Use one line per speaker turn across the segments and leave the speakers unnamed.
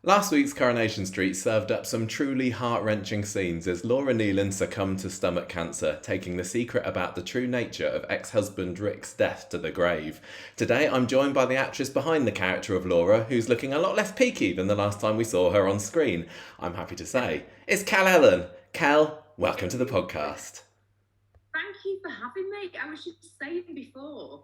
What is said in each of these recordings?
Last week's Coronation Street served up some truly heart-wrenching scenes as Laura Neelan succumbed to stomach cancer, taking the secret about the true nature of ex-husband Rick's death to the grave. Today I'm joined by the actress behind the character of Laura, who's looking a lot less peaky than the last time we saw her on screen. I'm happy to say, it's Kel Allen. Kel, welcome to the podcast.
Thank you for having me. I was just saying before,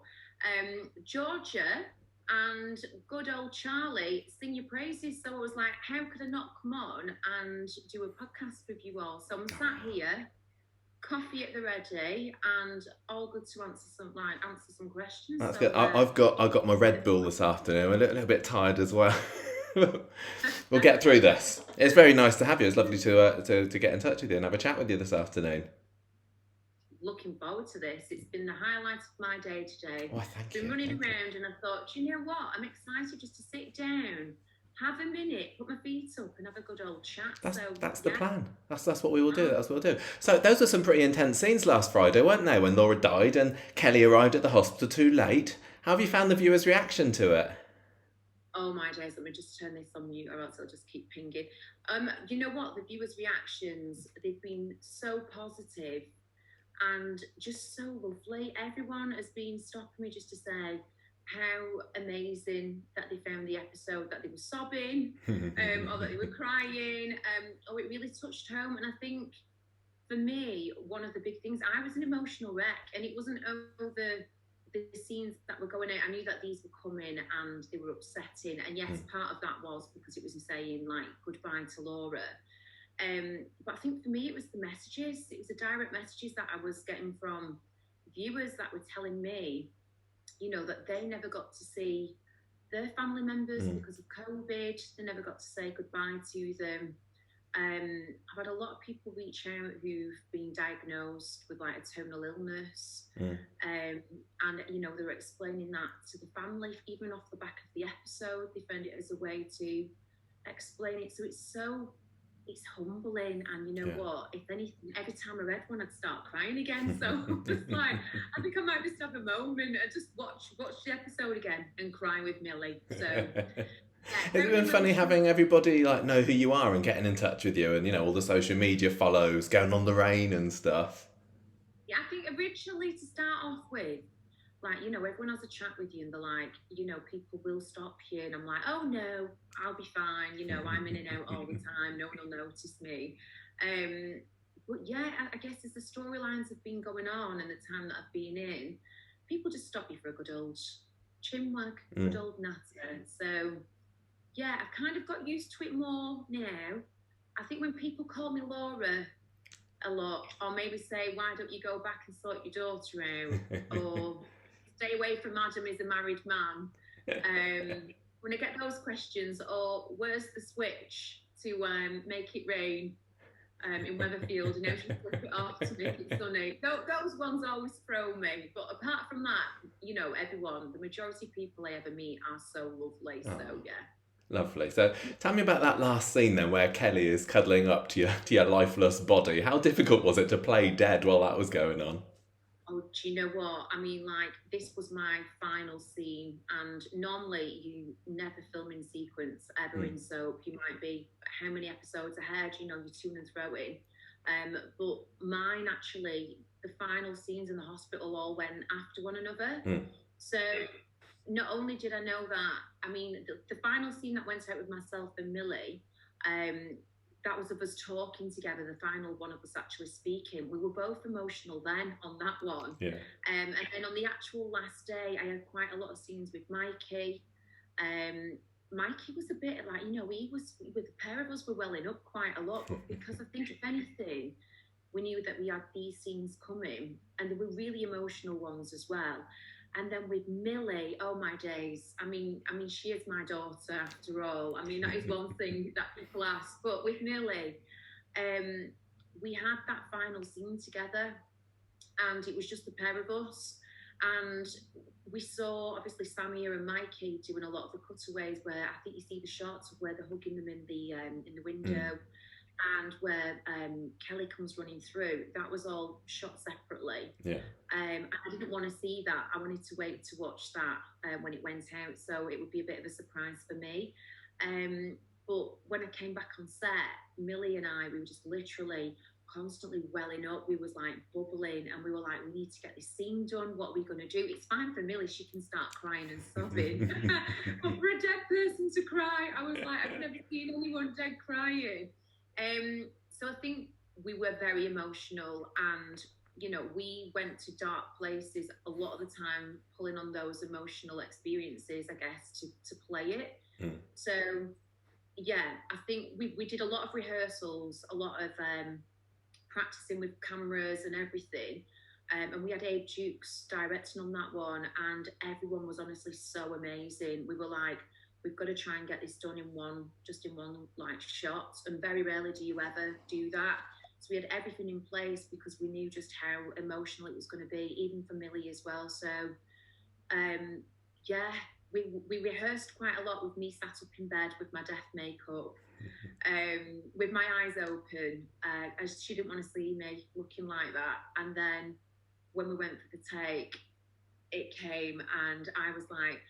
Georgia and good old Charlie sing your praises. So I was like, how could I not come on and do a podcast with you all? So I'm sat here, coffee at the ready, and all good to answer some questions.
That's good. I've got my Red Bull this afternoon. I'm a little bit tired as well. We'll get through this. It's very nice to have you. It's lovely to get in touch with you and have a chat with you this afternoon.
Looking forward to this. It's been the highlight of my day today.
Oh, thank you.
Been running around and I thought, do you know what? I'm excited just to sit down, have a minute, put my feet up and have a good old chat.
That's the plan. That's what we will do. That's what we'll do. So those were some pretty intense scenes last Friday, weren't they? When Laura died and Kelly arrived at the hospital too late. How have you found the viewers' reaction to it?
Oh my days, let me just turn this on mute or else it'll just keep pinging. You know what? The viewers' reactions, they've been so positive and just so lovely. Everyone has been stopping me just to say how amazing that they found the episode, that they were sobbing, or that they were crying. It really touched home. And I think for me, one of the big things, I was an emotional wreck, and it wasn't over the scenes that were going out. I knew that these were coming and they were upsetting. And yes, part of that was because it was saying like goodbye to Laura. But I think for me, it was the messages. It was the direct messages that I was getting from viewers that were telling me, you know, that they never got to see their family members because of COVID. They never got to say goodbye to them. I've had a lot of people reach out who've been diagnosed with like a terminal illness. And, you know, they were explaining that to the family, even off the back of the episode. They found it as a way to explain it. So it's humbling, and you know what? If anything, every time I read one, I'd start crying again. So it's like I think I might just have a moment and just watch the episode again and cry with Millie. So
has it been funny having everybody like know who you are and getting in touch with you, and you know all the social media follows, going on the rain and stuff?
Yeah, I think originally to start off with, like, you know, everyone has a chat with you and they're like, you know, people will stop you. And I'm like, oh no, I'll be fine. You know, I'm in and out all the time. No one will notice me. But yeah, I guess as the storylines have been going on and the time that I've been in, people just stop you for a good old chinwag, good old natter. So yeah, I've kind of got used to it more now. I think when people call me Laura a lot, or maybe say, why don't you go back and sort your daughter out? Or stay away from Adam is a married man. When I get those questions, or where's the switch to make it rain in Weatherfield, and how should flip it off to make it sunny? Those ones always throw me. But apart from that, you know, everyone, the majority of people I ever meet are so lovely. So yeah.
Lovely. So tell me about that last scene then where Kelly is cuddling up to your lifeless body. How difficult was it to play dead while that was going on?
Oh, do you know what? I mean, like, this was my final scene, and normally you never film in sequence ever in soap. You might be how many episodes ahead, you know, you're to and fro in. But mine, actually, the final scenes in the hospital all went after one another. So not only did I know that, I mean, the final scene that went out with myself and Millie, that was of us talking together, the final one of us actually speaking. We were both emotional then on that one.
Yeah.
And then on the actual last day, I had quite a lot of scenes with Mikey. Mikey was a bit like, you know, he was, with the pair of us were welling up quite a lot, because I think if anything, we knew that we had these scenes coming, and they were really emotional ones as well. And then with Millie, oh my days. I mean, she is my daughter after all. I mean, that is one thing that people ask. But with Millie, we had that final scene together, and it was just the pair of us. And we saw, obviously, Samia and Mikey doing a lot of the cutaways where I think you see the shots of where they're hugging them in the window. And where Kelly comes running through, that was all shot separately.
Yeah.
I didn't want to see that. I wanted to wait to watch that when it went out, so it would be a bit of a surprise for me. But when I came back on set, Millie and I, we were just literally constantly welling up. We was like bubbling, and we were like, we need to get this scene done. What are we going to do? It's fine for Millie; she can start crying and sobbing. But for a dead person to cry, I was like, I've never seen anyone dead crying. So I think we were very emotional, and we went to dark places a lot of the time, pulling on those emotional experiences, I guess, to play it. So yeah, I think we did a lot of rehearsals, a lot of practicing with cameras and everything. And we had Abe Jukes directing on that one, and everyone was honestly so amazing. We were like, we've got to try and get this done in one like shot, and very rarely do you ever do that. So we had everything in place because we knew just how emotional it was going to be, even for Millie as well. So yeah, we rehearsed quite a lot with me sat up in bed with my death makeup, with my eyes open, as she didn't want to see me looking like that. And then when we went for the take, it came, and I was like,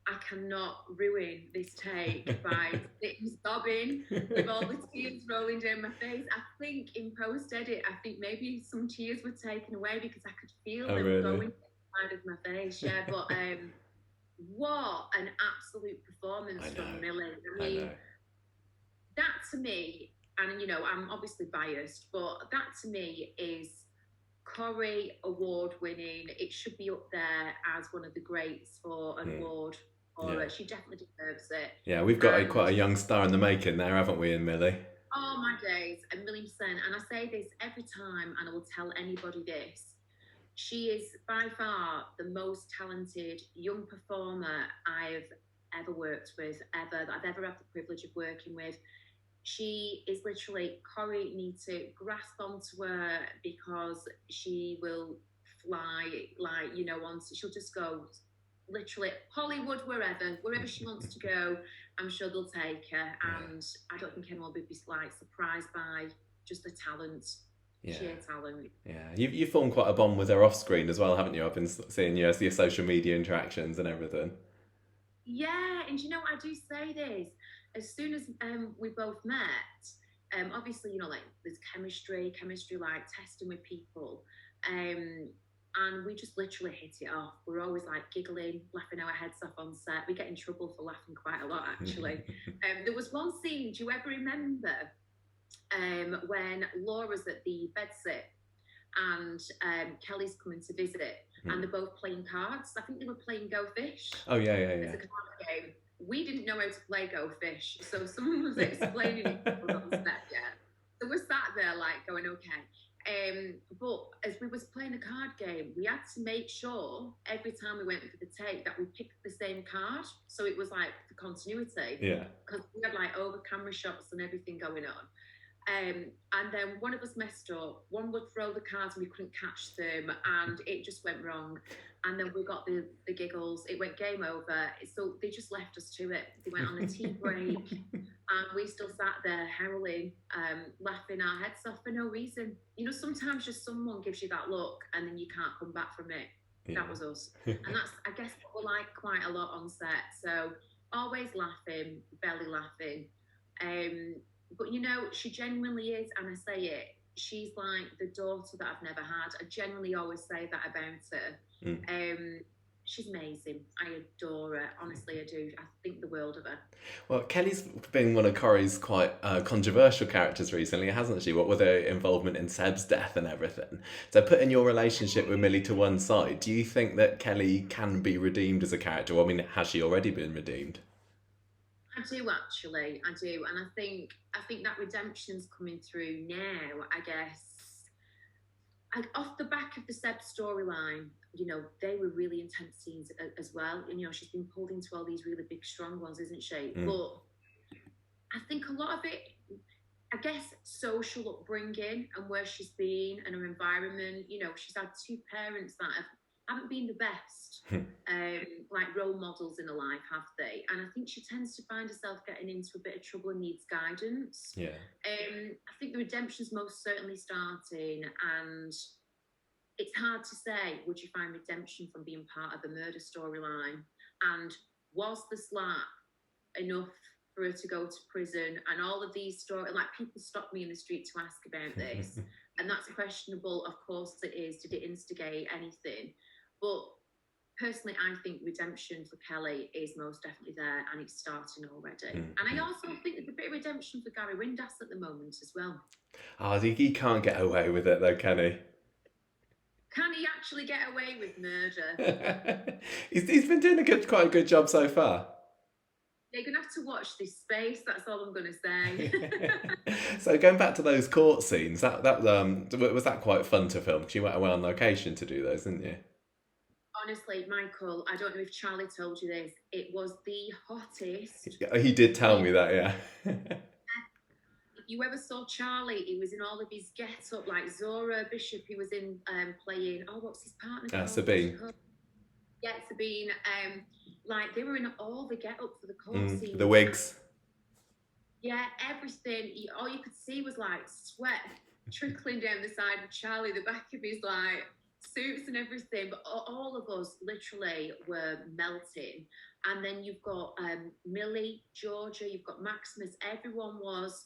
I cannot ruin this take by sitting sobbing with all the tears rolling down my face. I think in post edit, I think maybe some tears were taken away because I could feel them going inside of my face. Yeah, but what an absolute performance from Millie. I mean, that to me, and I'm obviously biased, but that to me is Corrie award winning. It should be up there as one of the greats for an award. Or she definitely deserves it.
Yeah, we've got quite a young star in the making there, haven't we, in Millie?
Oh my days, 1,000,000%. And I say this every time, and I will tell anybody this. She is by far the most talented young performer I've ever worked with, that I've ever had the privilege of working with. She is literally, Corrie needs to grasp onto her because she will fly, like, she'll just go literally Hollywood, wherever she wants to go. I'm sure they'll take her, and I don't think anyone will be like surprised by just the talent. Sheer talent.
Yeah, you've formed quite a bond with her off screen as well, haven't you? I've been seeing you as your social media interactions and everything.
Yeah, and I do say this as soon as we both met. Obviously, like there's chemistry like testing with people, and we just literally hit it off. We're always like giggling, laughing our heads off on set. We get in trouble for laughing quite a lot, actually. There was one scene. Do you ever remember when Laura's at the bedsit and Kelly's coming to visit, and they're both playing cards? I think they were playing Go Fish.
Oh yeah.
It's a card game. We didn't know how to play Go Fish, so someone was explaining it to us on set. Yeah, so we're sat there like going, okay. But as we was playing the card game, we had to make sure every time we went for the take that we picked the same card, so it was like the continuity.
Yeah.
Because we had like over camera shots and everything going on. And then one of us messed up. One would throw the cards and we couldn't catch them, and it just went wrong. And then we got the giggles. It went game over. So they just left us to it. They went on a tea break, and we still sat there harrowing, laughing our heads off for no reason. Sometimes just someone gives you that look, and then you can't come back from it. Yeah. That was us, and that's, I guess, what we're like quite a lot on set. So always laughing, belly laughing. But she genuinely is, and I say it, she's like the daughter that I've never had. I genuinely always say that about her. She's amazing. I adore her. Honestly, I do. I think the world of her.
Well, Kelly's been one of Corrie's quite controversial characters recently, hasn't she? What with her involvement in Seb's death and everything. So putting your relationship with Millie to one side, do you think that Kelly can be redeemed as a character? Well, I mean, has she already been redeemed?
I do, actually. I do. And I think that redemption's coming through now, I guess. Off the back of the Seb storyline, they were really intense scenes as well. And, she's been pulled into all these really big, strong ones, isn't she? But I think a lot of it, I guess, social upbringing and where she's been and her environment. She's had two parents that haven't been the best, like role models in her life, have they? And I think she tends to find herself getting into a bit of trouble and needs guidance.
Yeah.
I think the redemption's most certainly starting, and it's hard to say, would you find redemption from being part of a murder storyline? And was the slap enough for her to go to prison, and all of these stories. Like, people stop me in the street to ask about this, and that's questionable. Of course, it is. Did it instigate anything? But personally, I think redemption for Kelly is most definitely there, and it's starting already. And I also think there's a bit of redemption for Gary Windass at the moment as well.
Oh, he can't get away with it though, can he?
Can he actually get away with murder?
He's been doing quite a good job so far.
You're going to have to watch this space, that's all I'm going to say.
So going back to those court scenes, that was that quite fun to film? Because you went away on location to do those, didn't you?
Honestly, Michael, I don't know if Charlie told you this, it was the hottest.
He did tell me that, yeah.
If you ever saw Charlie, he was in all of his get-up, like Zora Bishop, he was in playing, what's his partner called?
Sabine.
Yeah, Sabine. Like, they were in all the get-up for the court scene.
The wigs.
Yeah, everything. All you could see was, like, sweat trickling down the side of Charlie, the back of his, like, suits and everything. But all of us literally were melting. And then you've got Millie, Georgia, you've got Maximus. Everyone was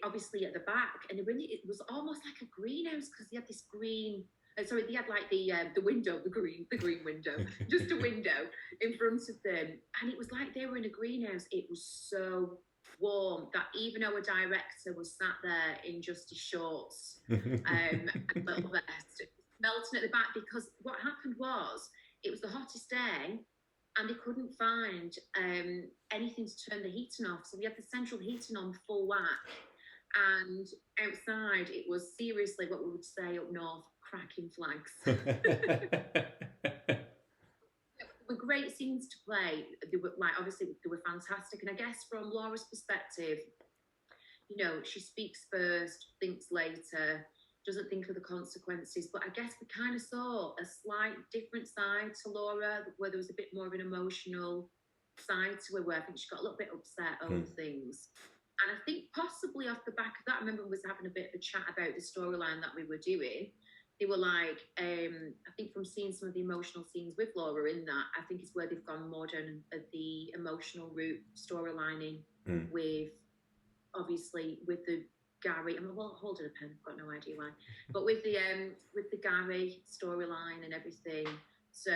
obviously at the back. And it was almost like a greenhouse, because they had this green... Sorry, they had like the window, the green window, just a window in front of them. And it was like they were in a greenhouse. It was so warm that even our director was sat there in just his shorts and a little vest, melting at the back, because what happened was it was the hottest day and they couldn't find anything to turn the heating off. So we had the central heating on full whack. And outside, it was seriously what we would say up north, cracking flags. They were great scenes to play. They were, like, obviously they were fantastic. And I guess from Laura's perspective, you know, she speaks first, thinks later, doesn't think of the consequences. But I guess we kind of saw a slight different side to Laura, where there was a bit more of an emotional side to her, where I think she got a little bit upset over things. And I think possibly off the back of that, I remember we was having a bit of a chat about the storyline that we were doing. They were like, I think from seeing some of the emotional scenes with Laura in that, I think it's where they've gone more down the emotional route storylining with, obviously, with the Gary. I'm holding a pen, I've got no idea why. But with the Gary storyline and everything. So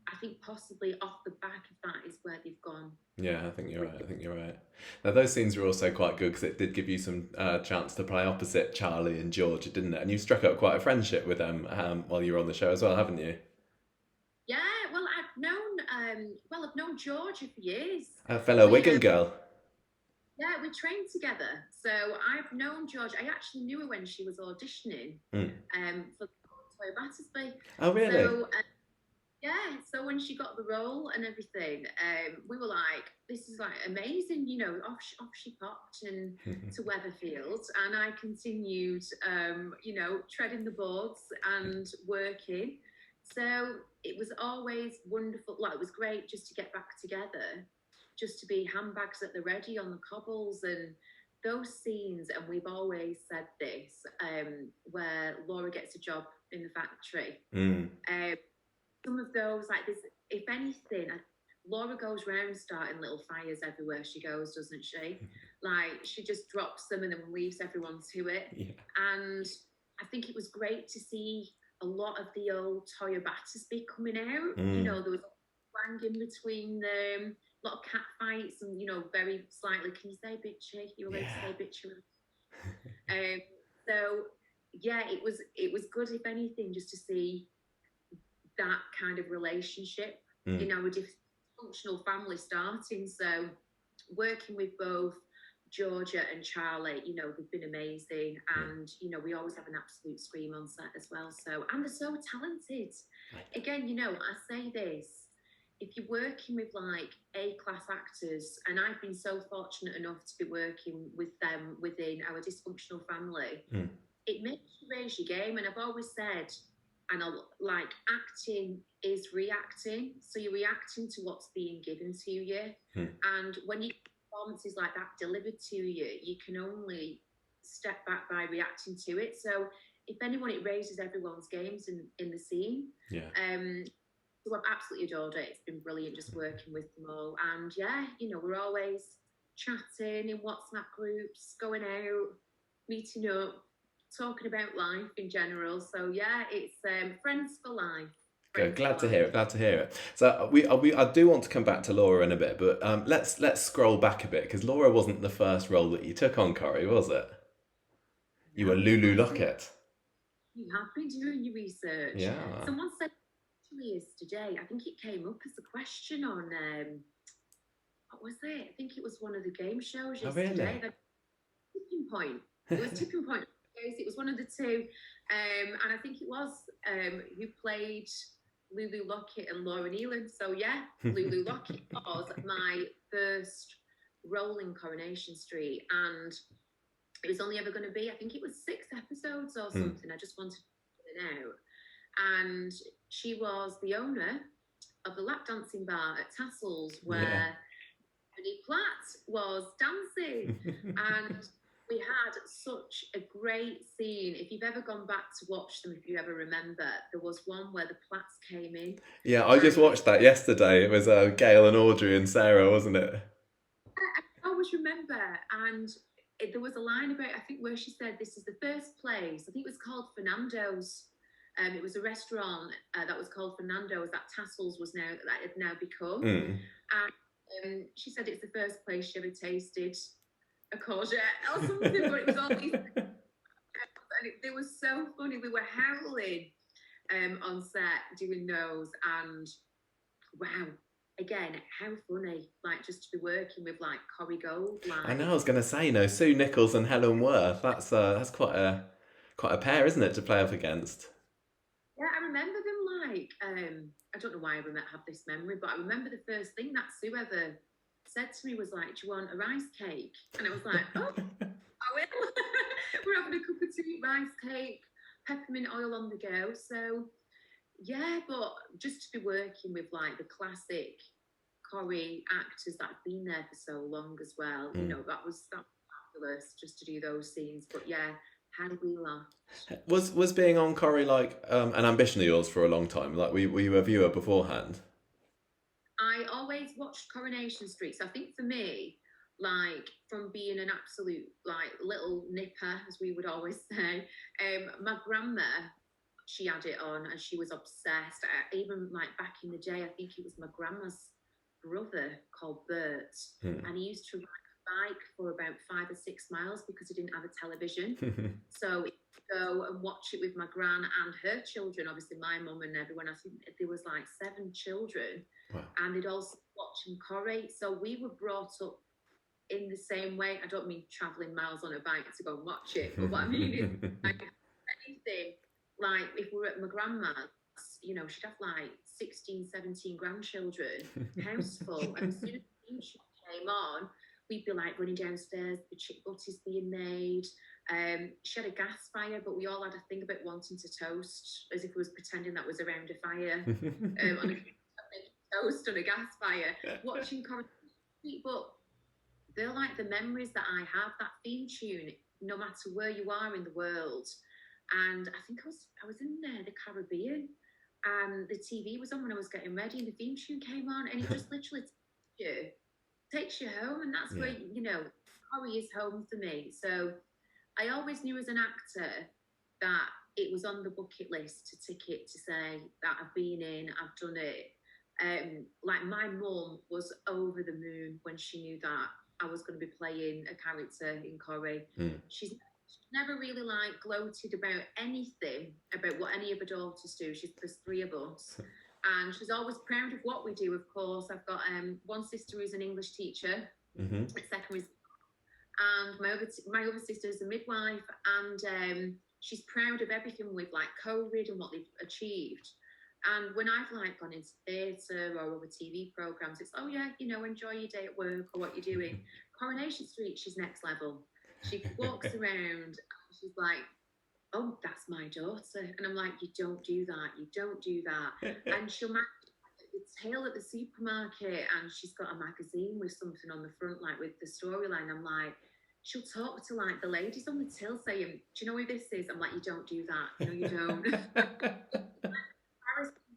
I think possibly off the back of that is where they've gone.
Yeah, I think you're right. Now, those scenes were also quite good because it did give you some chance to play opposite Charlie and Georgia, didn't it? And you struck up quite a friendship with them while you were on the show as well, haven't you?
Yeah, well, I've known Georgia for years.
A fellow Wigan girl.
Yeah, we trained together. So I've known Georgia. I actually knew her when she was auditioning for Toy Battersby.
Oh, really?
So, so when she got the role and everything, we were like, this is like amazing, you know, off she popped and to Weatherfield, and I continued, you know, treading the boards and working. So it was always wonderful. Like, it was great just to get back together, just to be handbags at the ready on the cobbles and those scenes. And we've always said this, where Laura gets a job in the factory. Some of those, like this, if anything, Laura goes round starting little fires everywhere she goes, doesn't she? Like, she just drops them and then leaves everyone to it. Yeah. And I think it was great to see a lot of the old Toya Battersby coming out. You know, there was a in between them, a lot of cat fights, and, you know, very slightly, can you say bitchy? You were going to say bitchy. So yeah, it was good, if anything, just to see that kind of relationship in our dysfunctional family starting. So working with both Georgia and Charlie, you know, they've been amazing, and you know, we always have an absolute scream on set as well. So, and they're so talented. Again, you know, I say this, if you're working with like A-class actors, and I've been so fortunate enough to be working with them within our dysfunctional family, it makes you raise your game. And I've always said, and like, acting is reacting. So you're reacting to what's being given to you. And when you get performances like that delivered to you, you can only step back by reacting to it. So if anyone, it raises everyone's games in the scene. Yeah. So I've absolutely adored it. It's been brilliant just working with them all. And yeah, you know, we're always chatting in WhatsApp groups, going out, meeting up, talking about life in general. So yeah, it's friends for life.
Good.
Friends for
Glad to hear
life.
it. Glad to hear it. So I do want to come back to Laura in a bit, but let's scroll back a bit because Laura wasn't the first role that you took on, Corrie, was it? You were
No,
Lulu
actually,
Lockett.
you have been doing your research.
Yeah.
Someone said actually is today. I think it came up as a question on what was it? I think it was one of the game shows
Oh,
yesterday.
really?
The tipping point. It was tipping point. It was one of the two, and I think it was who played Lulu Lockett and Laura Neelan. So yeah, Lulu Lockett was my first role in Coronation Street, and it was only ever going to be, I think it was 6 episodes or something. I just wanted to get it out. And she was the owner of the lap dancing bar at Tassels where Penny Platt was dancing. And we had such a great scene. If you've ever gone back to watch them, if you ever remember, there was one where the Platts came in.
Yeah, I just watched that yesterday. It was Gail and Audrey and Sarah, wasn't it?
I always remember. And there was a line about, I think, where she said, this is the first place. I think it was called Fernando's. It was a restaurant that was called Fernando's that Tassels had now become. And she said it's the first place she ever tasted a courgette or something, but it was all these. And they were so funny. We were howling on set doing those, and wow. Again, how funny, like just to be working with like Corrie Gold. Like,
I know. I was going to say, Sue Nichols and Helen Worth. That's quite a pair, isn't it, to play up against?
Yeah, I remember them like I don't know why I have this memory, but I remember the first thing that Sue ever said to me was like, "Do you want a rice cake?" And I was like, "Oh, I will." We're having a cup of tea, rice cake, peppermint oil on the go. So yeah, but just to be working with like the classic Corrie actors that have been there for so long as well, that was fabulous just to do those scenes. But yeah, how did we laugh?
Was being on Corrie like an ambition of yours for a long time? Like, were you a viewer beforehand?
I always watched Coronation Street. So I think for me, like from being an absolute like little nipper, as we would always say, my grandma, she had it on and she was obsessed. Even like back in the day, I think it was my grandma's brother called Bert, and he used to ride a bike for about 5 or 6 miles because he didn't have a television. So he'd go and watch it with my gran and her children, obviously my mum and everyone. I think there was like 7 children. Wow. And they'd also watching Corrie. So we were brought up in the same way. I don't mean travelling miles on a bike to go and watch it, but what I mean is like anything, like if we were at my grandma's, she'd have like 16, 17 grandchildren, house full. And as soon as the theme came on, we'd be like running downstairs, the chick butties being made. She had a gas fire, but we all had a thing about wanting to toast, as if we was pretending that was around a fire. On a toast on a gas fire, watching Coronation Street. But they're like the memories that I have, that theme tune, no matter where you are in the world. And I think I was in the Caribbean, and the TV was on when I was getting ready, and the theme tune came on, and it just literally takes you home, and that's where Corrie is home for me. So I always knew as an actor that it was on the bucket list to tick it, to say that I've been in, I've done it. Like my mum was over the moon when she knew that I was going to be playing a character in Corrie. She's never really like gloated about anything about what any of her daughters do. There's 3 of us, and she's always proud of what we do. Of course, I've got one sister who's an English teacher at secondary school, and my other sister is a midwife, and she's proud of everything with like COVID and what they've achieved. And when I've like gone into theatre or other TV programmes, it's, oh yeah, enjoy your day at work or what you're doing. Coronation Street, she's next level. She walks around and she's like, oh, that's my daughter. And I'm like, you don't do that. And she'll match the tail at the supermarket, and she's got a magazine with something on the front, like with the storyline. I'm like, she'll talk to like the ladies on the till saying, do you know who this is? I'm like, you don't do that. No, you don't.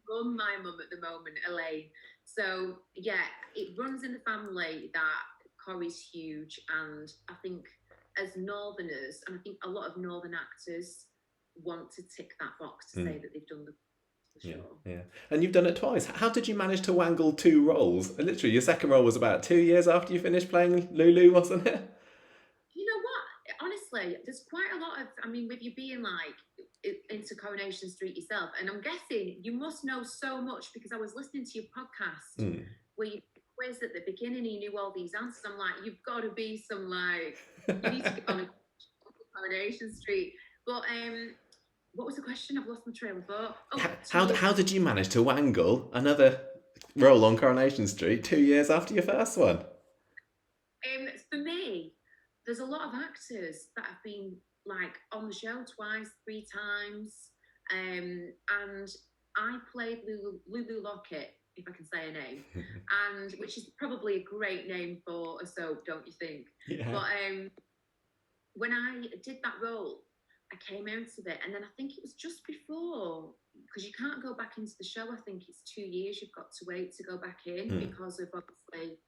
Run my mum at the moment, Elaine. So yeah, it runs in the family that Corrie's huge, and I think as Northerners, and I think a lot of Northern actors want to tick that box to say that they've done the show.
Yeah. And you've done it twice. How did you manage to wangle two roles? Literally, your second role was about 2 years after you finished playing Lulu, wasn't it?
You know what? Honestly, there's quite a lot of, I mean, with you being like into Coronation Street yourself, and I'm guessing you must know so much because I was listening to your podcast where you quiz at the beginning and you knew all these answers. I'm like, you've got to be some like, you need to get on a Coronation Street. But what was the question? I've lost my trail of thought.
How did you manage to wangle another role on Coronation Street 2 years after your first one?
For me, there's a lot of actors that have been like on the show twice, 3 times, and I played Lulu Lockett, if I can say a name, and which is probably a great name for a soap, don't you think?
Yeah.
But when I did that role, I came out of it, and then I think it was just before, because you can't go back into the show. I think it's 2 years you've got to wait to go back in because of obviously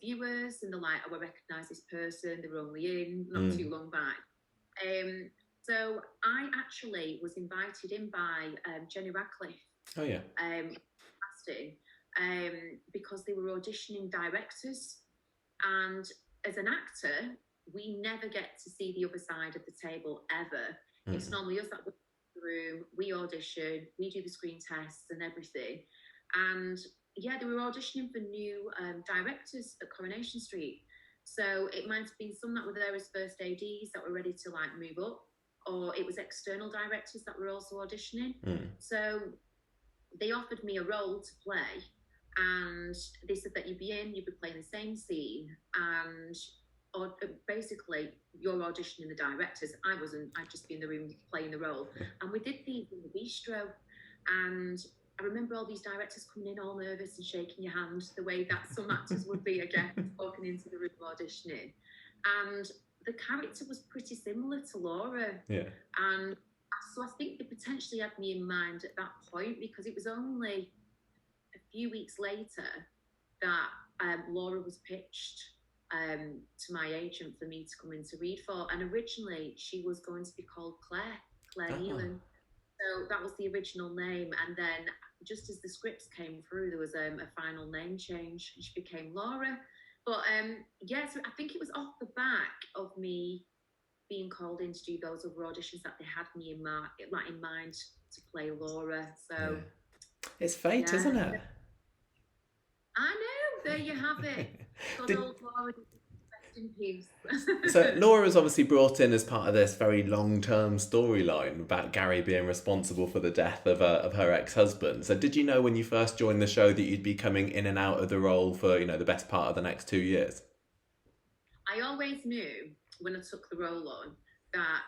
viewers and the like, oh, I recognise this person, they were only in not too long back. So I actually was invited in by Jenny Radcliffe.
Oh yeah.
Casting, because they were auditioning directors, and as an actor, we never get to see the other side of the table ever. It's normally us that go in the room, we audition, we do the screen tests and everything. And yeah, they were auditioning for new directors at Coronation Street. So it might have been some that were there as first ADs that were ready to like move up, or it was external directors that were also auditioning. So they offered me a role to play, and they said that you'd be playing the same scene, and or basically you're auditioning the directors. I wasn't, I'd just be in the room playing the role. And we did these in the bistro, and I remember all these directors coming in all nervous and shaking your hand the way that some actors would be, again, walking into the room auditioning. And the character was pretty similar to Laura.
Yeah.
And so I think they potentially had me in mind at that point, because it was only a few weeks later that Laura was pitched to my agent for me to come in to read for. And originally she was going to be called Claire Neelan. So that was the original name. And then just as the scripts came through, there was a final name change, and she became Laura. But yeah, so I think it was off the back of me being called in to do those other auditions that they had me in mind to play Laura. So
it's fate, isn't it?
I know. There you have it. Good old Laura. Rest in peace.
So Laura was obviously brought in as part of this very long-term storyline about Gary being responsible for the death of her ex-husband. So did you know when you first joined the show that you'd be coming in and out of the role for, the best part of the next 2 years?
I always knew when I took the role on that,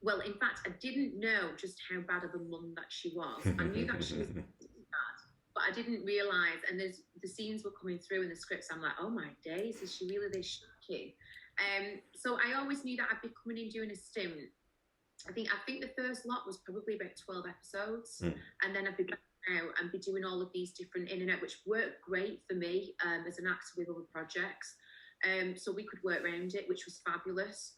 well, in fact, I didn't know just how bad of a mum that she was. I knew that she was bad, but I didn't realise, and the scenes were coming through in the scripts, I'm like, oh my days, is she really this shocking? So I always knew that I'd be coming in doing a stint. I think the first lot was probably about 12 episodes, and then I'd be back out and be doing all of these different in and out, which worked great for me as an actor with other projects. So we could work around it, which was fabulous.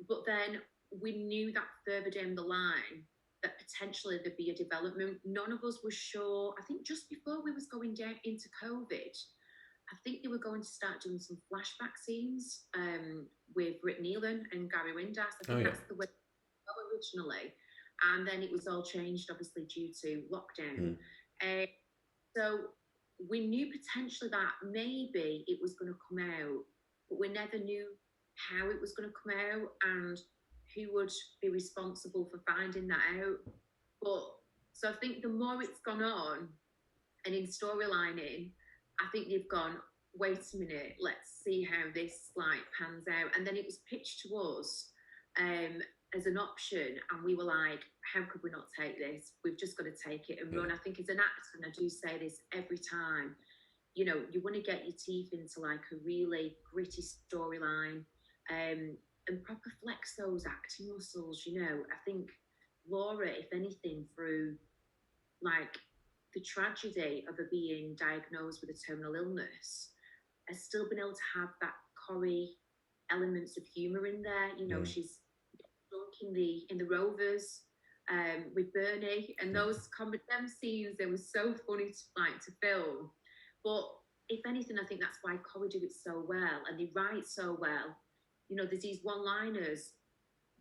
But then we knew that further down the line that potentially there'd be a development. None of us was sure. I think just before we was going down into COVID, I think they were going to start doing some flashback scenes with Laura Neelan and Gary Windass. I think that's the way it was originally. And then it was all changed, obviously, due to lockdown. So we knew potentially that maybe it was going to come out, but we never knew how it was going to come out and who would be responsible for finding that out. But so I think the more it's gone on, and in storylining, I think they've gone, wait a minute, let's see how this pans out. And then it was pitched to us as an option, and we were like, how could we not take this? We've just got to take it and run. I think as an actor, and I do say this every time, you want to get your teeth into a really gritty storyline and proper flex those acting muscles. I think Laura, if anything, through the tragedy of her being diagnosed with a terminal illness, has still been able to have that Corrie elements of humour in there. You know, she's drunk in the Rovers with Bernie, and those them scenes, they were so funny to film. But if anything, I think that's why Corrie do it so well, and they write so well. You know, there's these one-liners,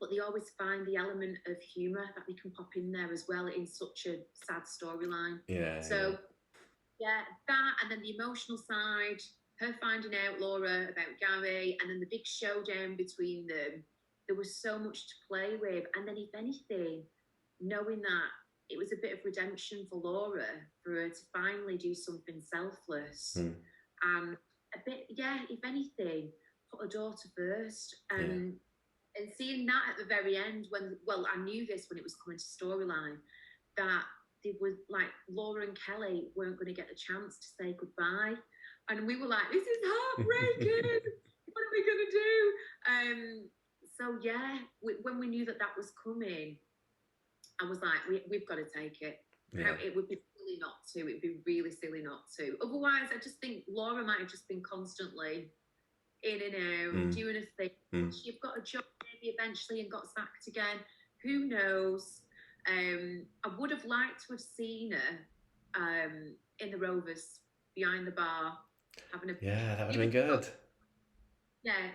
but they always find the element of humour that they can pop in there as well in such a sad storyline.
Yeah.
So that, and then the emotional side, her finding out Laura about Gary, and then the big showdown between them. There was so much to play with, and then if anything, knowing that it was a bit of redemption for Laura, for her to finally do something selfless, and a bit, if anything, put her daughter first, and seeing that at the very end, I knew this when it was coming to storyline, that they were like, Laura and Kelly weren't going to get the chance to say goodbye, and we were like, this is heartbreaking. What are we going to do? So when we knew that was coming, I was like, we've got to take it. It would be silly not to. It'd be really silly not to. Otherwise, I just think Laura might have just been constantly in and out, doing a thing. She'd got a job maybe eventually and got sacked again. Who knows? I would have liked to have seen her in the Rovers behind the bar having a
that would have been good.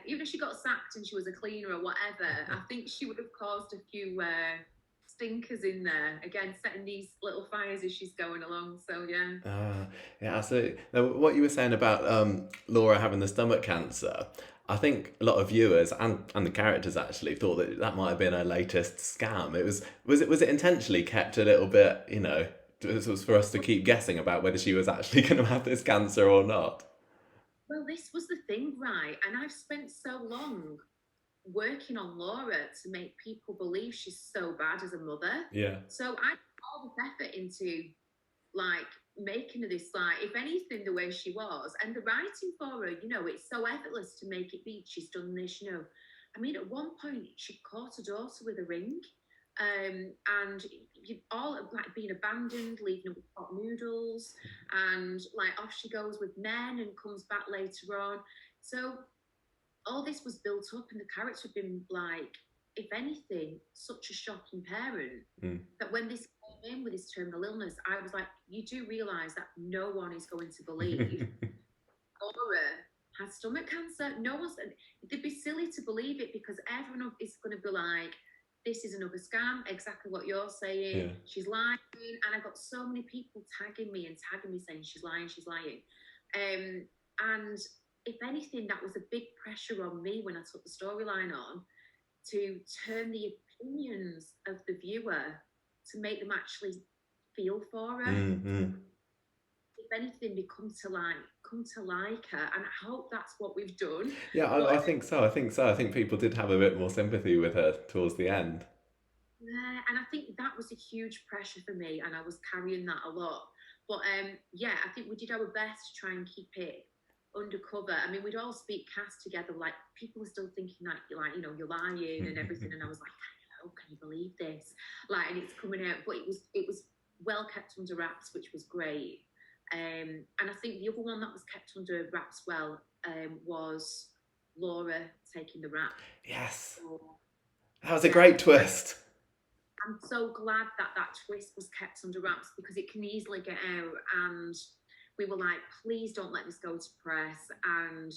Even if she got sacked and she was a cleaner or whatever, I think she would have caused a few stinkers in there, again setting these little fires as she's going along. So
absolutely. Now, what you were saying about Laura having the stomach cancer, I think a lot of viewers and the characters actually thought that might have been her latest scam. Was it intentionally kept a little bit, you know, it was for us to keep guessing about whether she was actually going to have this cancer or not?
Well, this was the thing, right? And I've spent so long working on Laura to make people believe she's so bad as a mother.
Yeah.
So I put all this effort into like making her this, like, if anything, the way she was, and the writing for her, you know, it's so effortless to make it be she's done this, you know. I mean, at one point she caught her daughter with a ring, and you all like being abandoned, leaving her with hot noodles, and like off she goes with men and comes back later on. So all this was built up, and the character had been like, if anything, such a shocking parent that when this came in with his terminal illness, I was like, you do realise that no one is going to believe Laura has stomach cancer. No one's, they'd be silly to believe it, because everyone is going to be like, this is another scam, exactly what you're saying. Yeah. She's lying. And I got so many people tagging me saying she's lying. And if anything, that was a big pressure on me when I took the storyline on, to turn the opinions of the viewer to make them actually feel for her. If anything, they come to like her, and I hope that's what we've done.
Yeah, I think so. I think people did have a bit more sympathy with her towards the end.
Yeah, and I think that was a huge pressure for me, and I was carrying that a lot. But I think we did our best to try and keep it undercover. I mean, we'd all speak cast together, like people were still thinking that you're like, you know, you're lying and everything, and I was like, can you believe this? Like, and it's coming out, but it was well kept under wraps, which was great. And I think the other one that was kept under wraps well was Laura taking the rap.
Yes, that was a great twist.
I'm so glad that twist was kept under wraps, because it can easily get out, and we were like, please don't let this go to press. And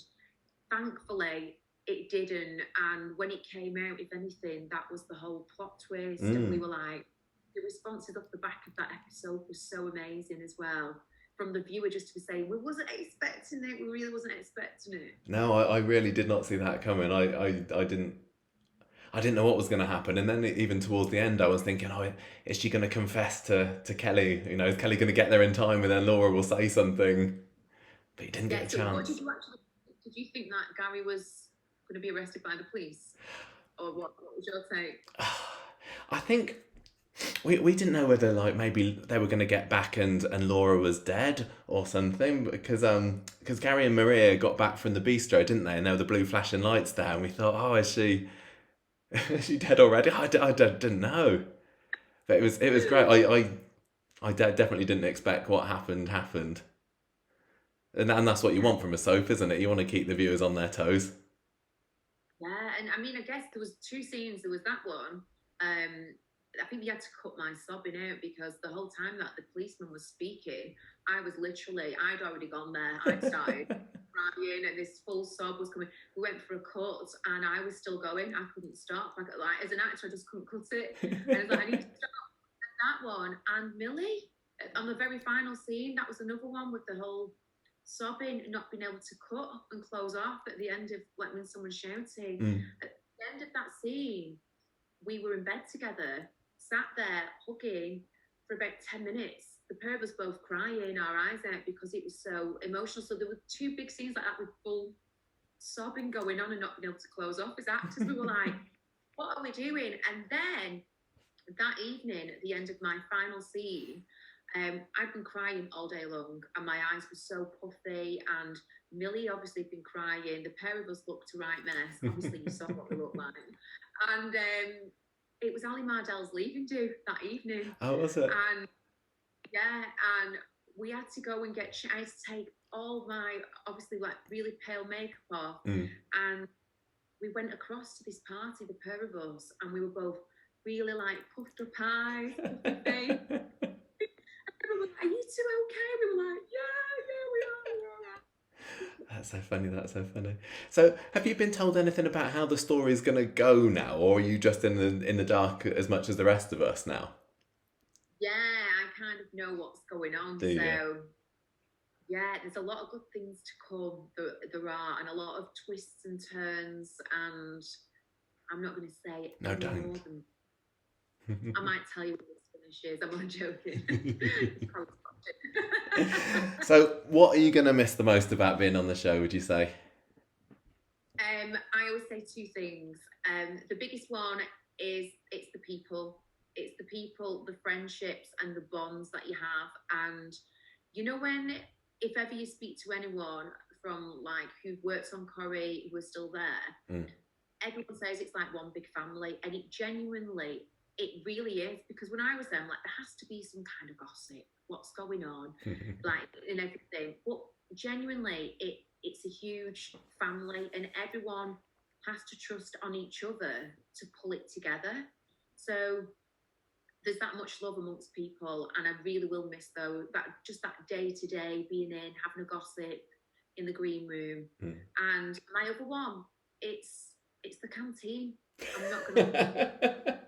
thankfully it didn't. And when it came out, if anything, that was the whole plot twist. And we were like, the responses off the back of that episode was so amazing as well, from the viewer, just to be saying, we wasn't expecting it. We really wasn't expecting it.
No, I really did not see that coming. I didn't know what was going to happen. And then even towards the end, I was thinking, is she going to confess to Kelly? You know, is Kelly going to get there in time, and then Laura will say something? But he didn't get a chance.
Did you think that Gary was going to be arrested by the police? Or what was your take?
I think we didn't know whether, like, maybe they were going to get back and Laura was dead or something, because Gary and Maria got back from the bistro, didn't they? And there were the blue flashing lights there, and we thought, is she dead already? I didn't know, but it was great. I definitely didn't expect what happened. And that's what you want from a soap, isn't it? You want to keep the viewers on their toes.
Yeah, and I mean, I guess there was 2 scenes. There was that one. I think you had to cut my sobbing out because the whole time that the policeman was speaking, I was literally, I'd already gone there. I'd started crying, and this full sob was coming. We went for a cut, and I was still going. I couldn't stop. Like as an actor, I just couldn't cut it. And I was like, I need to stop. And that one, and Millie on the very final scene. That was another one with the whole sobbing, not being able to cut and close off at the end of like when someone's shouting. At the end of that scene, we were in bed together, sat there hugging for about 10 minutes. The pair of us both crying our eyes out because it was so emotional. So there were 2 big scenes like that with full sobbing going on and not being able to close off. As actors, we were like, what are we doing? And then that evening, at the end of my final scene, I'd been crying all day long and my eyes were so puffy, and Millie obviously had been crying. The pair of us looked a right mess. Obviously, you saw what we looked like. And it was Ali Mardell's leaving do that evening.
Oh, was it?
And yeah, and we had to go and get, I had to take all my, obviously, like really pale makeup off. And we went across to this party, the pair of us, and we were both really like puffed up eyes, puffy face. We were like, are you two okay? We were like, yeah, we are.
That's so funny. That's so funny. So, have you been told anything about how the story is going to go now, or are you just in the dark as much as the rest of us now?
Yeah, I kind of know what's going on.
Do you?
So, yeah, there's a lot of good things to come. There are, and a lot of twists and turns. And I'm not going to say
No,
any
don't.
more than I might tell you when this finishes. I'm not joking.
So, what are you going to miss the most about being on the show, would you say?
I always say 2 things. The biggest one is it's the people. It's the people, the friendships and the bonds that you have. And you know, if ever you speak to anyone from like who works on Corrie, who are still there, everyone says it's like one big family, and it genuinely, it really is. Because when I was there, I'm like, there has to be some kind of gossip. What's going on? Like, and everything. But genuinely, it's a huge family, and everyone has to trust on each other to pull it together. So there's that much love amongst people, and I really will miss that day to day being in, having a gossip in the green room. And my other one, it's the canteen. I'm not going to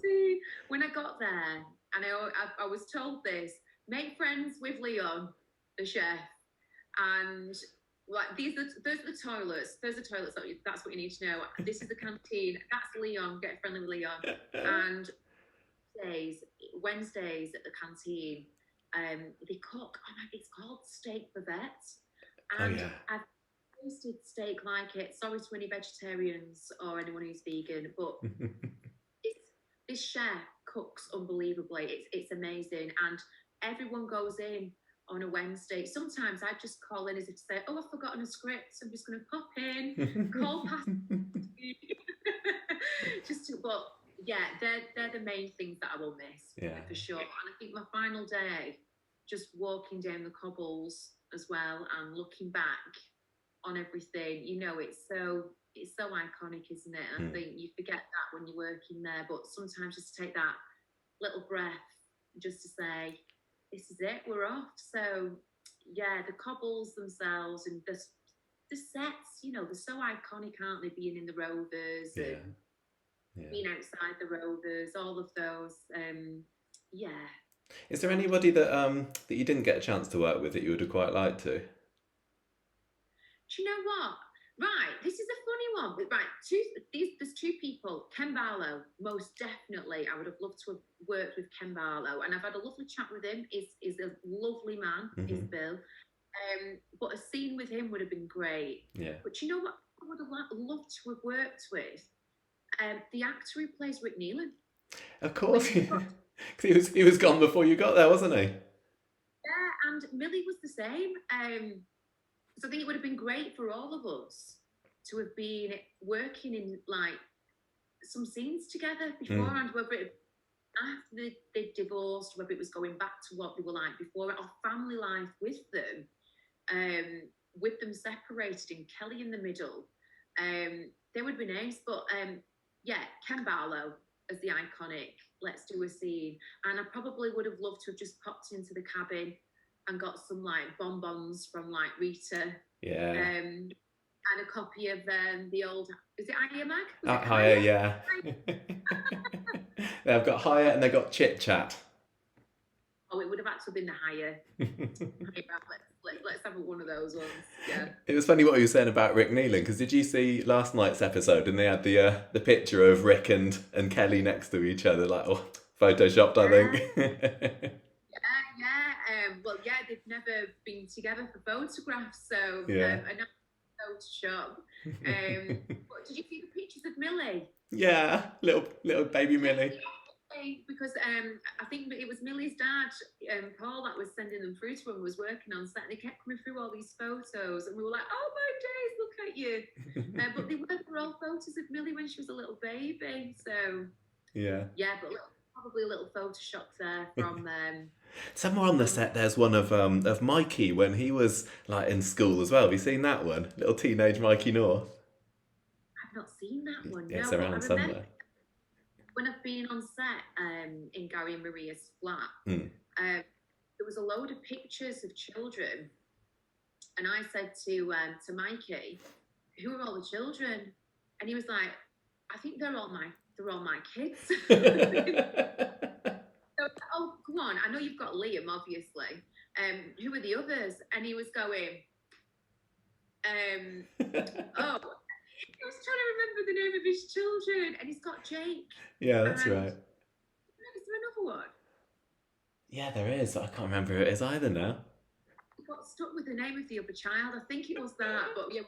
canteen. When I got there, and I was told this: make friends with Leon, the chef, and like there's the toilets. There's the toilets. That's what you need to know. This is the canteen. That's Leon. Get friendly with Leon. And Wednesdays at the canteen, they cook. It's called steak bavette, and I've tasted steak like it. Sorry to any vegetarians or anyone who's vegan, but this chef cooks unbelievably. It's amazing, and everyone goes in on a Wednesday. Sometimes I just call in as if to say, "Oh, I've forgotten a script. So I'm just going to pop in, call past." But yeah, they're the main things that I will miss, for sure. And I think my final day, just walking down the cobbles as well and looking back on everything, you know, it's so iconic, isn't it? And I think you forget that when you're working there, but sometimes just take that little breath just to say, this is it, we're off. So yeah, the cobbles themselves and the sets, you know, they're so iconic, aren't they? Being in the Rovers and being outside the Rovers, all of those.
Is there anybody that you didn't get a chance to work with that you would have quite liked to?
Do you know what? Right, this is a funny one. Right, there's 2 people. Ken Barlow, most definitely. I would have loved to have worked with Ken Barlow, and I've had a lovely chat with him. He's a lovely man, is Bill. But a scene with him would have been great.
Yeah.
But you know what? I would have loved to have worked with the actor who plays Rick Neelan.
Of course, because he was gone before you got there, wasn't he?
Yeah, and Millie was the same. So I think it would have been great for all of us to have been working in like some scenes together beforehand, whether it after they divorced, whether it was going back to what they were like before, or family life with them. with them separated and Kelly in the middle, they would be nice. But Ken Barlow as the iconic let's do a scene. And I probably would have loved to have just popped into the cabin and got some like bonbons from like Rita.
Yeah.
And a copy of the old, is it Hiya Mag?
Hiya, yeah. They've got Hiya and they got Chit Chat.
Oh, it would have actually been the Hiya. Let's have one of those ones. Yeah.
It was funny what you were saying about Rick Neelan, because did you see last night's episode and they had the picture of Rick and Kelly next to each other, like photoshopped, I think.
Well, they've never been together for photographs, so
yeah.
Another Photoshop. But did you see the pictures of Millie?
Yeah, little baby Millie.
Because I think it was Millie's dad, Paul, that was sending them through to him, was working on set, and they kept coming through all these photos, and we were like, oh my days, look at you. But they were all photos of Millie when she was a little baby, so
yeah,
but probably a little Photoshop there from
somewhere on the set there's one of Mikey when he was like in school as well. Have you seen that one? Little teenage Mikey North.
I've not seen that one.
Yeah,
no,
it's around somewhere.
When I've been on set in Gary and Maria's flat, there was a load of pictures of children, and I said to Mikey, "Who are all the children?" And he was like, "I think they're all my kids." So, oh, come on! I know you've got Liam, obviously. Who are the others? And he was going, oh. I was trying to remember the name of his children, and he's got Jake.
Yeah, that's right.
Is there another one?
Yeah, there is. I can't remember who it is either now.
I got stuck with the name of the other child. I think it was that, but yeah,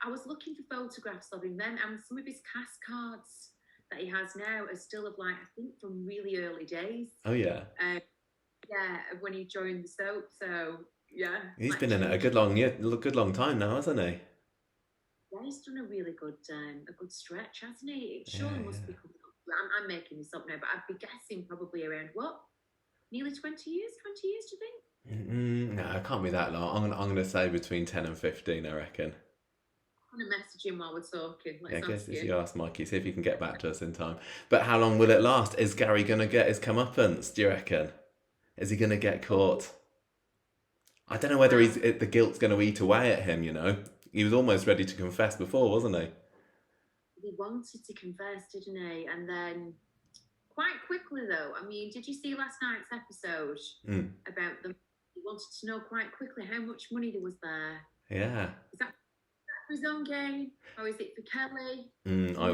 I was looking for photographs of him then, and some of his cast cards that he has now are still of like, I think from really early days.
Oh yeah.
When he joined the soap. So. Yeah,
he's been in it a good long time now, hasn't he?
Yeah, he's done a really good stretch, hasn't he? It surely must be coming up. I'm making this up now, but I'd be guessing probably around nearly 20 years. 20 years, do you think?
No, it can't be that long. I'm gonna say between 10 and 15, I reckon.
I'm gonna message him while we're talking.
I guess if you ask Mikey, see if he can get back to us in time. But how long will it last? Is Gary gonna get his comeuppance? Do you reckon? Is he gonna get caught? I don't know whether the guilt's going to eat away at him, you know. He was almost ready to confess before, wasn't he?
He wanted to confess, didn't he? And then, quite quickly though, I mean, did you see last night's episode about them? He wanted to know quite quickly how much money there was there.
Yeah.
Is that for his own gain? Or is it for Kelly?
I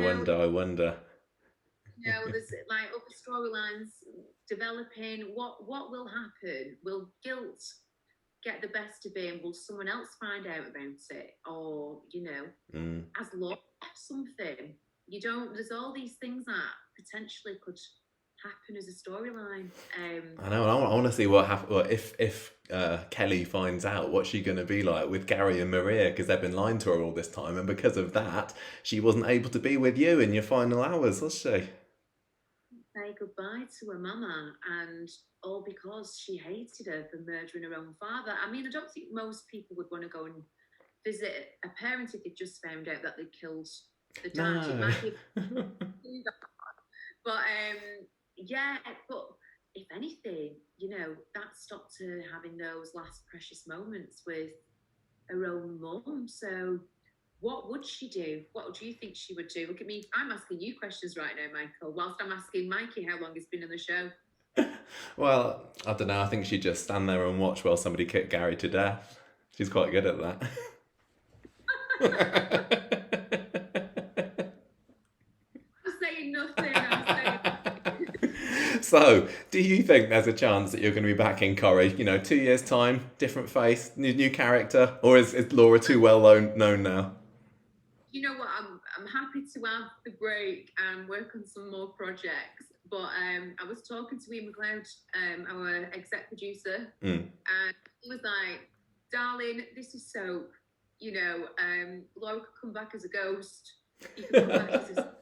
wonder.
You know, there's like other storylines developing. What will happen? Will guilt get the best of him? Will someone else find out about it? Or, you know, has Laura left something? You don't, there's all these things that potentially could happen as a storyline.
I know, I want to see what happens. Well, if Kelly finds out, what's she going to be like with Gary and Maria, because they've been lying to her all this time, and because of that, she wasn't able to be with you in your final hours, was she?
Say goodbye to her mama, and all because she hated her for murdering her own father. I mean, I don't think most people would want to go and visit a parent if they've just found out that they killed the dad.
No.
But but if anything, you know, that stopped her having those last precious moments with her own mum. So what would she do? What do you think she would do? Look at me, I'm asking you questions right now, Michael, whilst I'm asking Mikey how long he's been in the show.
Well, I don't know. I think she'd just stand there and watch while somebody kicked Gary to death. She's quite good at that.
I'm saying nothing.
So, do you think there's a chance that you're going to be back in Corrie? You know, 2 years' time, different face, new character? Or is Laura too well known now?
You know what? I'm happy to have the break and work on some more projects. But I was talking to Ian McLeod, our exec producer, and he was like, "Darling, this is soap. You know, Laura could come back as a ghost. You could come back as a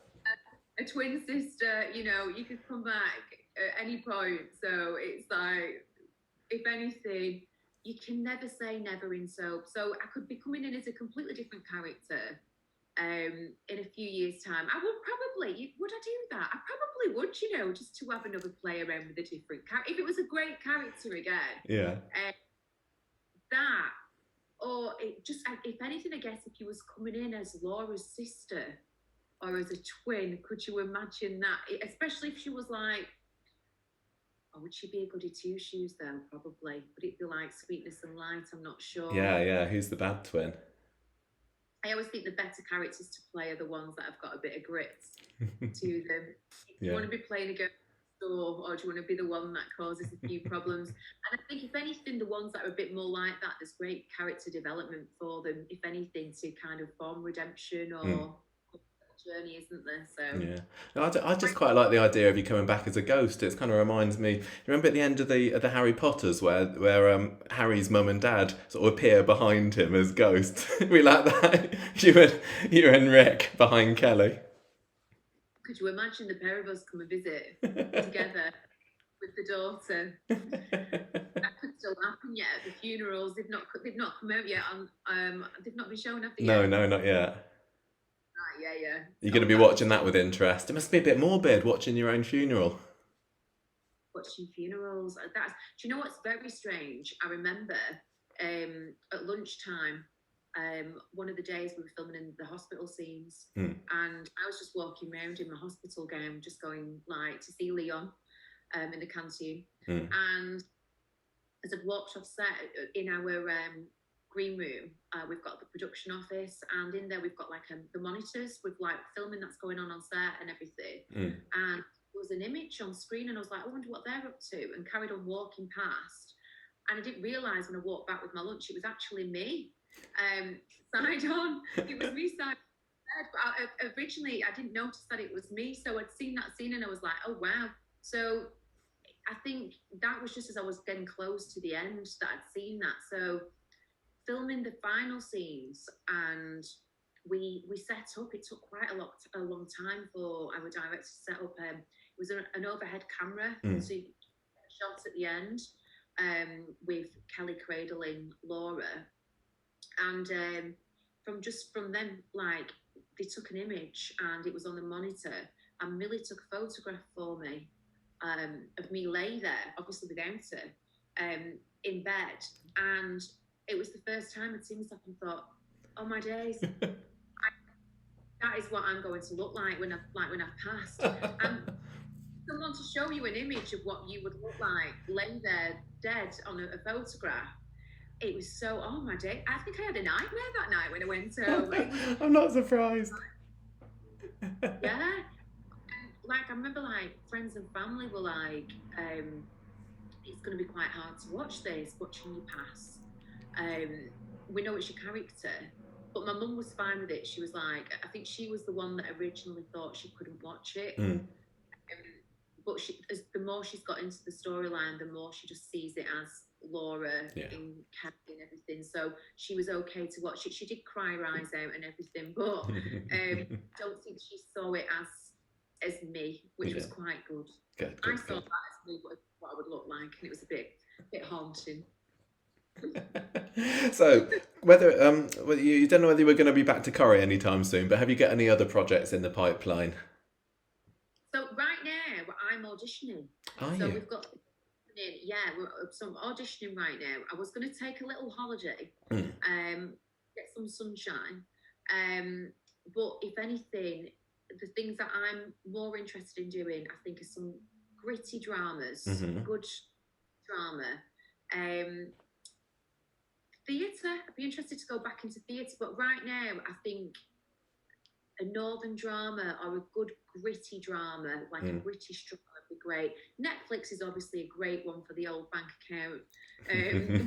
twin sister. You know, you could come back at any point. So it's like, if anything, you can never say never in soap. So I could be coming in as a completely different character in a few years' time. I would probably, would I do that? I probably would, just to have another play around with a different character. If it was a great character again.
Yeah.
That, or it just, if anything, I guess if you was coming in as Laura's sister or as a twin, could you imagine that? Especially if she was like, oh, would she be a goody two shoes though? Probably. Would it be like Sweetness and Light? I'm not sure.
Yeah. Who's the bad twin?
I always think the better characters to play are the ones that have got a bit of grit to them. Do you want to be playing a ghost or do you want to be the one that causes a few problems? And I think, if anything, the ones that are a bit more like that, there's great character development for them, if anything, to kind of form redemption or journey, isn't there? So
yeah, no, I just quite like the idea of you coming back as a ghost. It kind of reminds me. You remember at the end of the Harry Potters where Harry's mum and dad sort of appear behind him as ghosts. We like that. you and Rick behind Kelly.
Could you imagine the pair of us come and visit together with the daughter? That could still happen yet at the funerals. They've not come out yet. They've not been shown, have they?
No, not yet.
Right, yeah.
You're going to be watching that with interest. It must be a bit morbid watching your own funeral.
Watching funerals. Do you know what's very strange? I remember at lunchtime, one of the days we were filming in the hospital scenes, and I was just walking around in my hospital gown, just going like to see Leon in the canteen. And as I've walked off set in our green room, we've got the production office, and in there we've got like the monitors with like filming that's going on set and everything. And there was an image on screen, and I was like, I wonder what they're up to, and carried on walking past. And I didn't realise when I walked back with my lunch, it was actually me. Side on, it was me side on. But originally I didn't notice that it was me, so I'd seen that scene and I was like, oh wow. So I think that was just as I was getting close to the end that I'd seen that. So filming the final scenes, and we set up, it took quite a long time for our director to set up. It was an overhead camera, so you get shots at the end with Kelly cradling Laura. And from them, like, they took an image and it was on the monitor, and Millie took a photograph for me of me lay there, obviously without her, in bed. And it was the first time I'd seen myself and thought, oh my days, that is what I'm going to look like when I've passed. And someone to show you an image of what you would look like laying there dead on a photograph. It was so, oh my day. I think I had a nightmare that night when I went home.
I'm not surprised.
Yeah. Like, I remember, like, friends and family were like, it's going to be quite hard to watch this, watching you pass. We know it's your character. But my mum was fine with it. She was like, I think she was the one that originally thought she couldn't watch it. But the more she's got into the storyline, the more she just sees it as Laura in Kat and everything. So she was okay to watch it. She did cry her eyes out and everything, but don't think she saw it as me, which was quite good.
Good.
I saw that as me, what I would look like, and it was a bit haunting.
So whether you don't know whether you were going to be back to Corrie anytime soon, but have you got any other projects in the pipeline?
So right now I'm auditioning. We've got we're auditioning right now. I was going to take a little holiday, get some sunshine, but if anything, the things that I'm more interested in doing, I think, are some gritty dramas, good drama. Theatre, I'd be interested to go back into theatre, but right now I think a northern drama or a good gritty drama, like a British drama, would be great. Netflix is obviously a great one for the old bank account,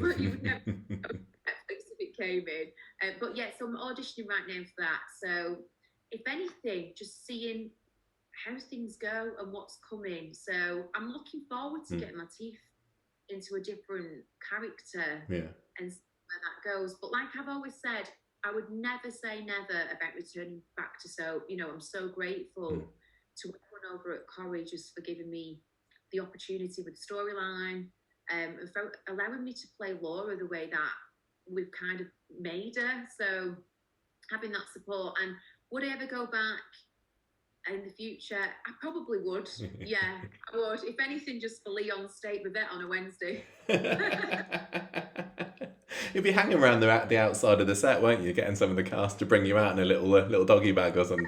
but you would never Netflix if it came in. But yeah, so I'm auditioning right now for that. So if anything, just seeing how things go and what's coming. So I'm looking forward to getting my teeth into a different character and see where that goes. But like I've always said, I would never say never about returning back to soap. You know, I'm so grateful to everyone over at Corrie just for giving me the opportunity with storyline, and for allowing me to play Laura the way that we've kind of made her. So having that support. And would I ever go back in the future? I probably would. Yeah, I would. If anything, just for Leon's steak with it on a Wednesday.
You'll be hanging around the outside of the set, won't you? Getting some of the cast to bring you out in a little doggy bag or something.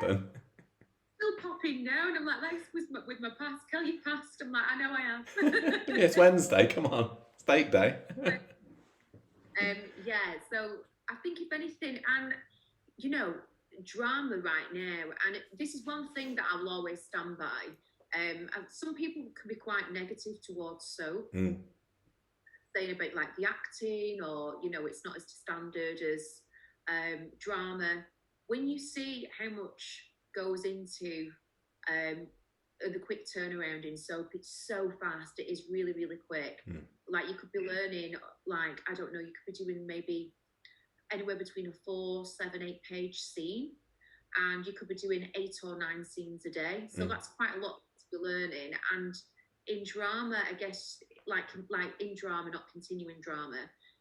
Still popping down. I'm like, that's with my pass. Kel, you passed. I'm like, I know I am.
It's Wednesday. Come on, steak day.
Yeah. So I think if anything, and drama right now, and this is one thing that I will always stand by. And some people can be quite negative towards soap. Saying about like the acting, or it's not as standard as drama. When you see how much goes into the quick turnaround in soap, it's so fast. It is really, really quick. Like you could be learning, like, I don't know, you could be doing maybe anywhere between a 4, 7, 8 page scene, and you could be doing 8 or 9 scenes a day. So that's quite a lot to be learning. And in drama, I guess, like in drama, not continuing drama,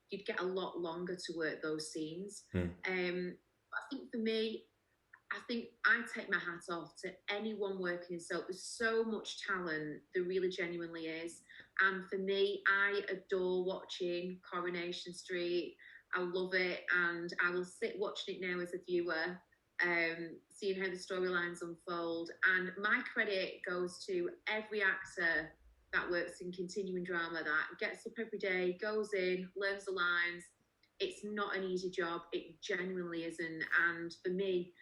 you'd get a lot longer to work those scenes. I think for me, I take my hat off to anyone working in soap. There's so much talent, there really genuinely is. And for me, I adore watching Coronation Street. I love it, and I will sit watching it now as a viewer, seeing how the storylines unfold. And my credit goes to every actor that works in continuing drama, that gets up every day, goes in, learns the lines. It's not an easy job. It genuinely isn't. And for me,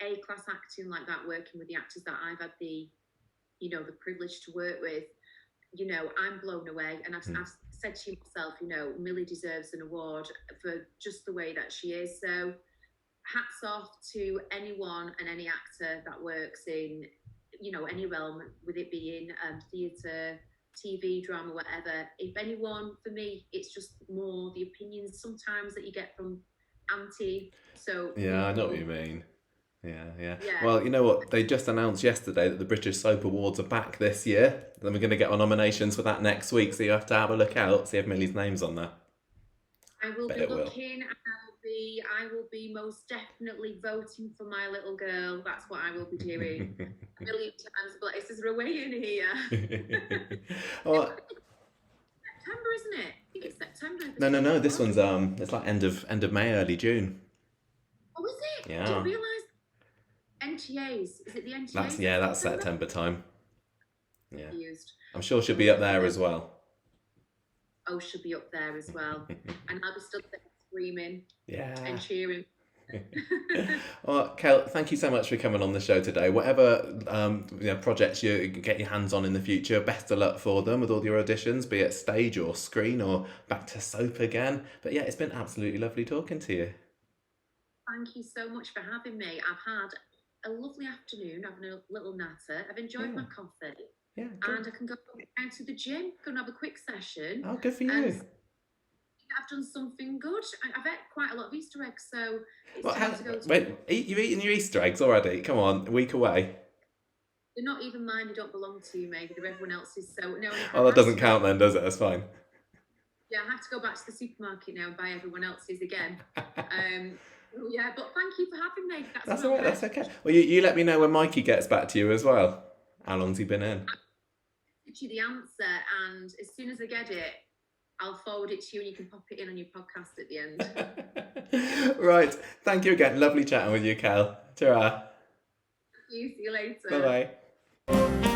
A-class acting like that, working with the actors that I've had the privilege to work with, I'm blown away. And I've said to myself, Millie deserves an award for just the way that she is. So hats off to anyone and any actor that works in, any realm, with it being theatre, TV, drama, whatever. If anyone, for me, it's just more the opinions sometimes that you get from so
yeah, I know what you mean. Yeah. Well, you know what? They just announced yesterday that the British Soap Awards are back this year. Then we're going to get our nominations for that next week, so you have to have a look out, see if Millie's name's on there.
I will be looking, and I will be most definitely voting for my little girl. That's what I will be doing. A million times, but is there a way in here?
Well,
September, isn't it? I think it's September.
No. This one's it's like end of May, early June.
Oh, is it?
Yeah.
I didn't realise. NTAs. Is it the NTAs?
That's September time. Yeah.
Confused.
I'm sure she'll be up there as well.
Oh, she'll be up there as well. And I'll be still screaming.
Yeah.
And cheering.
Well, Kel, thank you so much for coming on the show today. Whatever projects you get your hands on in the future, best of luck for them with all your auditions, be it stage or screen or back to soap again. But yeah, it's been absolutely lovely talking to you.
Thank you so much for having me. I've had a lovely afternoon, having a little natter. I've enjoyed my coffee.
Yeah.
And I can go down to the gym, go and have a quick session.
Oh, good for you.
I've done something good. I've ate quite a lot of Easter eggs, so it's time to go to...
Wait, you've eaten your Easter eggs already? Come on, a week away.
They're not even mine, they don't belong to me. They're everyone else's, so... No,
oh, that doesn't count then, does it? That's fine.
Yeah, I have to go back to the supermarket now and buy everyone else's again. Yeah, but thank you for having me.
That's all right, that's okay. Well, you let me know when Mikey gets back to you as well. How long's he been in?
I'll get you the answer, and as soon as I get it, I'll forward it to you and you can pop it in on your podcast at the
end. Right. Thank you again. Lovely chatting with you, Kel. Ta-ra.
See you later.
Bye-bye.